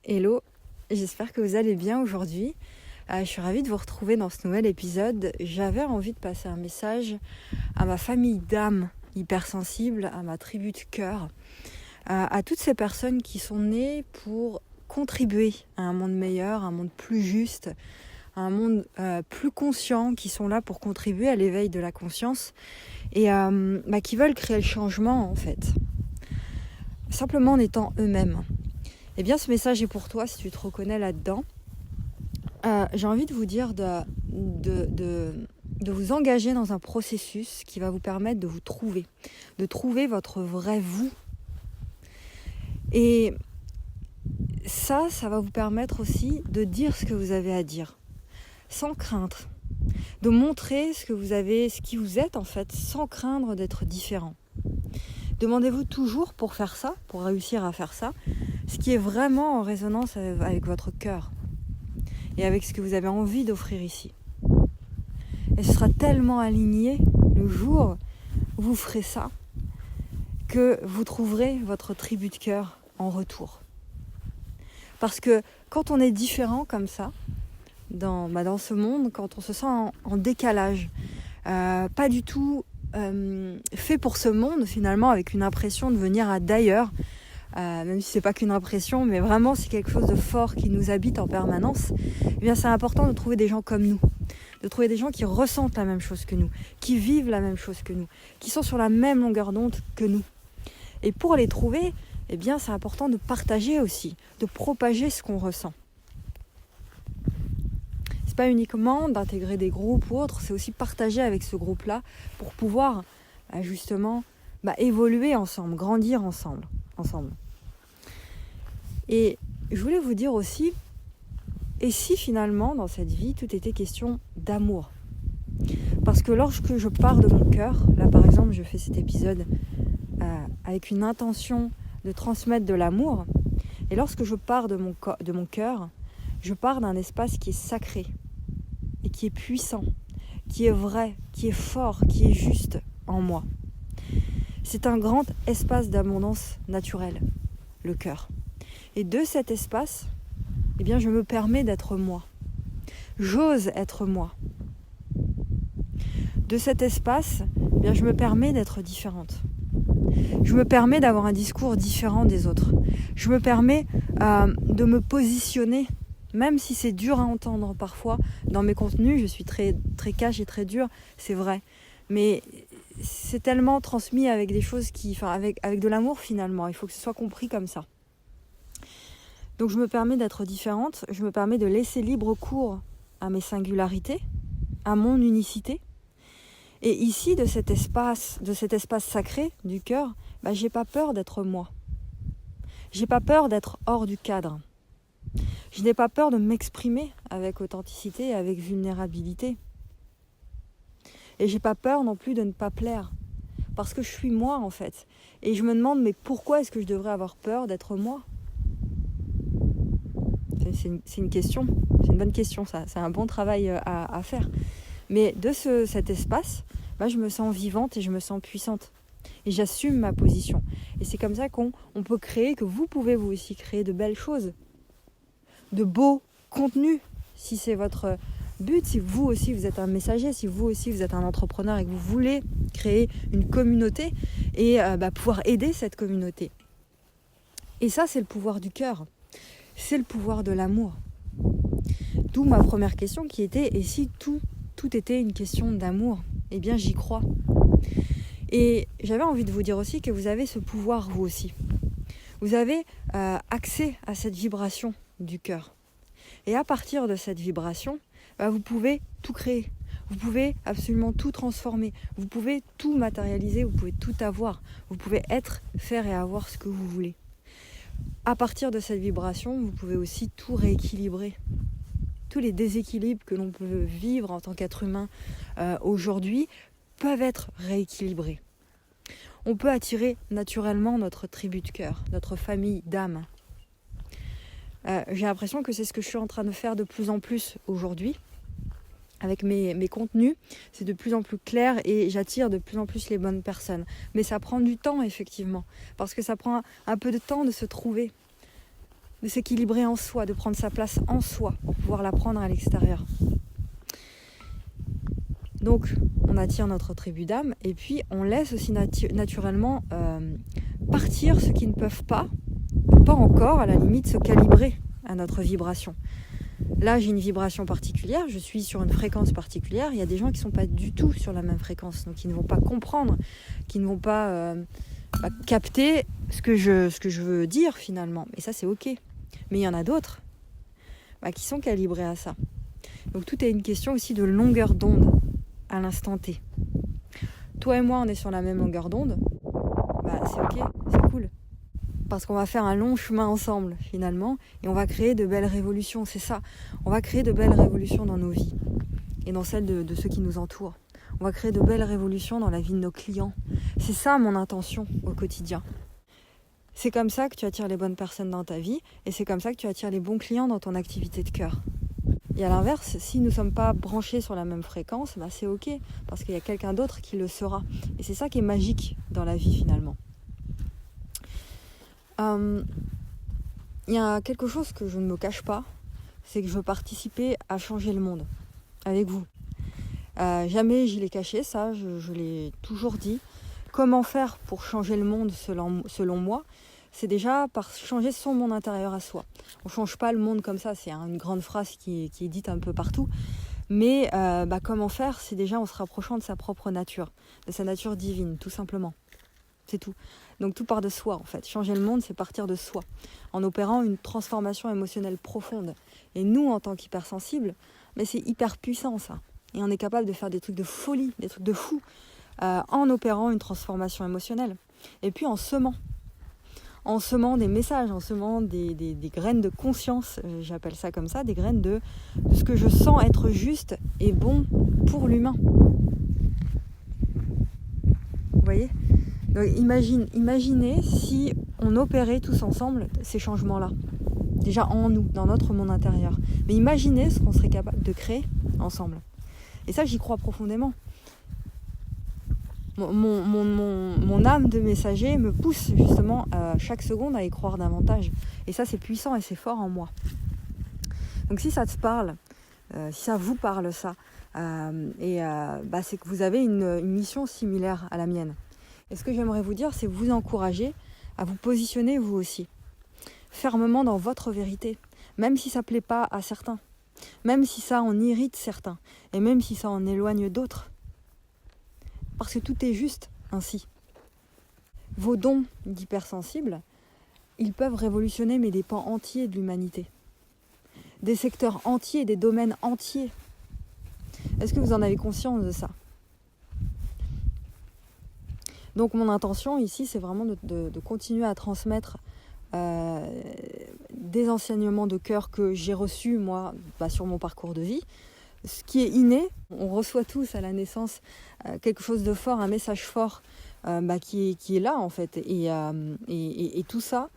Hello, j'espère que vous allez bien aujourd'hui. Je suis ravie de vous retrouver dans ce nouvel épisode. J'avais envie de passer un message à ma famille d'âmes hypersensibles, à ma tribu de cœur, à toutes ces personnes qui sont nées pour contribuer à un monde meilleur, un monde plus juste, un monde plus conscient, qui sont là pour contribuer à l'éveil de la conscience et qui veulent créer le changement en fait, simplement en étant eux-mêmes. Eh bien, ce message est pour toi si tu te reconnais là-dedans. J'ai envie de vous dire de vous engager dans un processus qui va vous permettre de vous trouver, de trouver votre vrai vous. Et ça va vous permettre aussi de dire ce que vous avez à dire, sans crainte, de montrer ce qui vous êtes en fait, sans craindre d'être différent. Demandez-vous toujours pour faire ça, pour réussir à faire ça, ce qui est vraiment en résonance avec votre cœur et avec ce que vous avez envie d'offrir ici. Et ce sera tellement aligné le jour où vous ferez ça que vous trouverez votre tribu de cœur en retour. Parce que quand on est différent comme ça, dans ce monde, quand on se sent en décalage, pas du tout fait pour ce monde finalement, avec une impression de venir d'ailleurs, même si c'est pas qu'une impression, mais vraiment c'est quelque chose de fort qui nous habite en permanence, eh bien c'est important de trouver des gens comme nous, de trouver des gens qui ressentent la même chose que nous, qui vivent la même chose que nous, qui sont sur la même longueur d'onde que nous. Et pour les trouver, eh bien c'est important de partager aussi, de propager ce qu'on ressent. C'est pas uniquement d'intégrer des groupes ou autres, c'est aussi partager avec ce groupe-là pour pouvoir justement évoluer ensemble, grandir ensemble. Et je voulais vous dire aussi, et si finalement dans cette vie tout était question d'amour? Parce que lorsque je pars de mon cœur, là par exemple je fais cet épisode avec une intention de transmettre de l'amour, et lorsque je pars de mon cœur, je pars d'un espace qui est sacré et qui est puissant, qui est vrai, qui est fort, qui est juste en moi. C'est un grand espace d'abondance naturelle, le cœur. Et de cet espace, eh bien, je me permets d'être moi. J'ose être moi. De cet espace, eh bien, je me permets d'être différente. Je me permets d'avoir un discours différent des autres. Je me permets de me positionner, même si c'est dur à entendre parfois. Dans mes contenus, je suis très, très cash et très dure, c'est vrai. Mais c'est tellement transmis avec des choses avec de l'amour finalement. Il faut que ce soit compris comme ça. Donc je me permets d'être différente, je me permets de laisser libre cours à mes singularités, à mon unicité. Et ici, de cet espace sacré du cœur, j'ai pas peur d'être moi. J'ai pas peur d'être hors du cadre. Je n'ai pas peur de m'exprimer avec authenticité et avec vulnérabilité. Et j'ai pas peur non plus de ne pas plaire. Parce que je suis moi en fait. Et je me demande, mais pourquoi est-ce que je devrais avoir peur d'être moi ? C'est une question, c'est une bonne question ça, c'est un bon travail à faire. Mais de cet espace, je me sens vivante et je me sens puissante. Et j'assume ma position. Et c'est comme ça qu'on peut créer, que vous pouvez vous aussi créer de belles choses, de beaux contenus, si c'est votre but, si vous aussi vous êtes un messager, si vous aussi vous êtes un entrepreneur et que vous voulez créer une communauté et pouvoir aider cette communauté. Et ça, c'est le pouvoir du cœur. C'est le pouvoir de l'amour. D'où ma première question qui était, et si tout était une question d'amour ? Eh bien, j'y crois. Et j'avais envie de vous dire aussi que vous avez ce pouvoir, vous aussi. Vous avez accès à cette vibration du cœur. Et à partir de cette vibration, vous pouvez tout créer. Vous pouvez absolument tout transformer. Vous pouvez tout matérialiser, vous pouvez tout avoir. Vous pouvez être, faire et avoir ce que vous voulez. À partir de cette vibration, vous pouvez aussi tout rééquilibrer. Tous les déséquilibres que l'on peut vivre en tant qu'être humain aujourd'hui peuvent être rééquilibrés. On peut attirer naturellement notre tribu de cœur, notre famille d'âme. J'ai l'impression que c'est ce que je suis en train de faire de plus en plus aujourd'hui. Avec mes contenus, c'est de plus en plus clair et j'attire de plus en plus les bonnes personnes. Mais ça prend du temps, effectivement, parce que ça prend un peu de temps de se trouver. de s'équilibrer en soi, de prendre sa place en soi pour pouvoir la prendre à l'extérieur. Donc, on attire notre tribu d'âme et puis on laisse aussi naturellement partir ceux qui ne peuvent pas encore, à la limite, se calibrer à notre vibration. Là, j'ai une vibration particulière, je suis sur une fréquence particulière. Il y a des gens qui ne sont pas du tout sur la même fréquence, donc qui ne vont pas comprendre, qui ne vont pas capter ce que je veux dire finalement. Et ça, c'est ok. Mais il y en a d'autres qui sont calibrés à ça. Donc tout est une question aussi de longueur d'onde à l'instant T. Toi et moi, on est sur la même longueur d'onde. C'est ok, c'est cool. Parce qu'on va faire un long chemin ensemble finalement et on va créer de belles révolutions, c'est ça. On va créer de belles révolutions dans nos vies et dans celles de ceux qui nous entourent. On va créer de belles révolutions dans la vie de nos clients. C'est ça mon intention au quotidien. C'est comme ça que tu attires les bonnes personnes dans ta vie et c'est comme ça que tu attires les bons clients dans ton activité de cœur. Et à l'inverse, si nous ne sommes pas branchés sur la même fréquence, c'est ok parce qu'il y a quelqu'un d'autre qui le sera. Et c'est ça qui est magique dans la vie finalement. Il y a quelque chose que je ne me cache pas, c'est que je veux participer à changer le monde avec vous. Jamais je l'ai caché, ça, je l'ai toujours dit. Comment faire pour changer le monde selon moi ? C'est déjà par changer son monde intérieur à soi. On ne change pas le monde comme ça, c'est une grande phrase qui est dite un peu partout. Mais comment faire ? C'est déjà en se rapprochant de sa propre nature, de sa nature divine, tout simplement. C'est tout. Donc tout part de soi en fait. Changer le monde, c'est partir de soi, en opérant une transformation émotionnelle profonde. Et nous, en tant qu'hypersensibles, c'est hyper puissant ça. Et on est capable de faire des trucs de folie, des trucs de fou, en opérant une transformation émotionnelle. Et puis en semant des messages, en semant des graines de conscience, j'appelle ça comme ça, des graines de ce que je sens être juste et bon pour l'humain. Vous voyez ? Donc imaginez si on opérait tous ensemble ces changements-là, déjà en nous, dans notre monde intérieur. Mais imaginez ce qu'on serait capable de créer ensemble. Et ça, j'y crois profondément. Mon âme de messager me pousse justement chaque seconde à y croire davantage. Et ça, c'est puissant et c'est fort en moi. Donc si ça te parle, si ça vous parle ça, c'est que vous avez une mission similaire à la mienne. Et ce que j'aimerais vous dire, c'est vous encourager à vous positionner vous aussi, fermement dans votre vérité, même si ça ne plaît pas à certains, même si ça en irrite certains, et même si ça en éloigne d'autres. Parce que tout est juste ainsi. Vos dons d'hypersensibles, ils peuvent révolutionner des pans entiers de l'humanité, des secteurs entiers, des domaines entiers. Est-ce que vous en avez conscience de ça ? Donc mon intention ici, c'est vraiment de continuer à transmettre des enseignements de cœur que j'ai reçus, moi, sur mon parcours de vie. Ce qui est inné, on reçoit tous à la naissance quelque chose de fort, un message fort qui est là en fait. Et tout ça,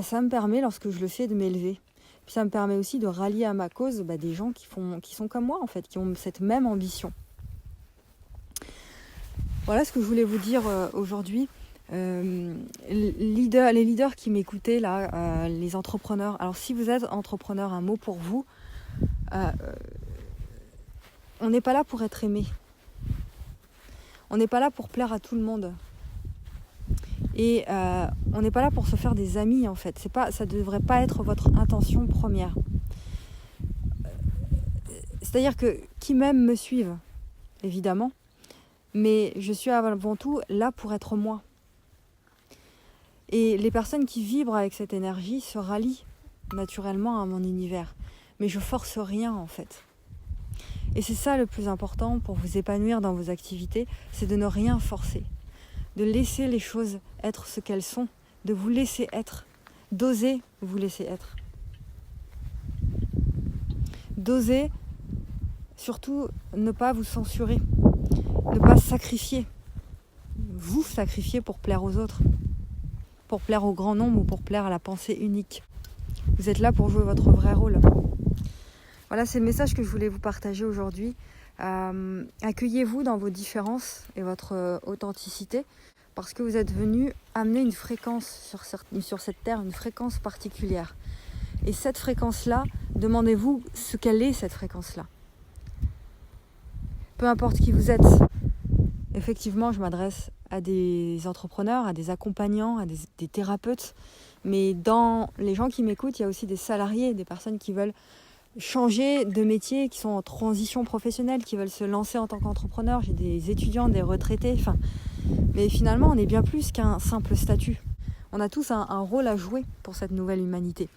ça me permet, lorsque je le fais, de m'élever. Puis ça me permet aussi de rallier à ma cause des gens qui sont comme moi en fait, qui ont cette même ambition. Voilà ce que je voulais vous dire aujourd'hui. Les leaders qui m'écoutaient, là, les entrepreneurs. Alors si vous êtes entrepreneur, un mot pour vous, on n'est pas là pour être aimé. On n'est pas là pour plaire à tout le monde. Et on n'est pas là pour se faire des amis en fait. Ça ne devrait pas être votre intention première. C'est-à-dire que qui m'aime me suive, évidemment. Mais je suis avant tout là pour être moi. Et les personnes qui vibrent avec cette énergie se rallient naturellement à mon univers. Mais je force rien en fait. Et c'est ça le plus important pour vous épanouir dans vos activités, c'est de ne rien forcer. De laisser les choses être ce qu'elles sont, de vous laisser être, d'oser vous laisser être. D'oser surtout ne pas vous censurer. Ne pas sacrifier. Vous sacrifier pour plaire aux autres. Pour plaire au grand nombre ou pour plaire à la pensée unique. Vous êtes là pour jouer votre vrai rôle. Voilà, c'est le message que je voulais vous partager aujourd'hui. Accueillez-vous dans vos différences et votre authenticité parce que vous êtes venus amener une fréquence sur cette terre, une fréquence particulière. Et cette fréquence-là, demandez-vous ce qu'elle est, cette fréquence-là. Peu importe qui vous êtes, effectivement, je m'adresse à des entrepreneurs, à des accompagnants, à des thérapeutes. Mais dans les gens qui m'écoutent, il y a aussi des salariés, des personnes qui veulent changer de métier, qui sont en transition professionnelle, qui veulent se lancer en tant qu'entrepreneur. J'ai des étudiants, des retraités. Mais finalement, on est bien plus qu'un simple statut. On a tous un rôle à jouer pour cette nouvelle humanité.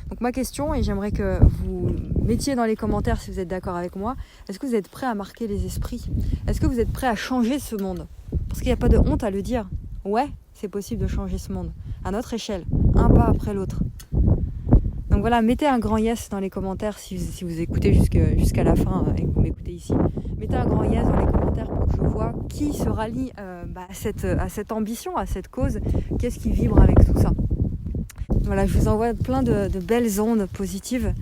Donc ma question, et j'aimerais que vous mettiez dans les commentaires si vous êtes d'accord avec moi, est-ce que vous êtes prêts à marquer les esprits ? Est-ce que vous êtes prêts à changer ce monde ? Parce qu'il n'y a pas de honte à le dire. Ouais, c'est possible de changer ce monde, à notre échelle, un pas après l'autre. Donc voilà, mettez un grand yes dans les commentaires si vous écoutez jusqu'à la fin et que vous m'écoutez ici. Mettez un grand yes dans les commentaires pour que je vois qui se rallie à cette ambition, à cette cause, qu'est-ce qui vibre avec tout ça. Voilà, je vous envoie plein de belles ondes positives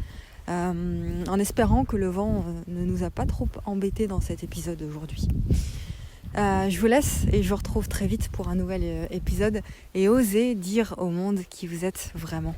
en espérant que le vent ne nous a pas trop embêtés dans cet épisode aujourd'hui. Je vous laisse et je vous retrouve très vite pour un nouvel épisode et osez dire au monde qui vous êtes vraiment.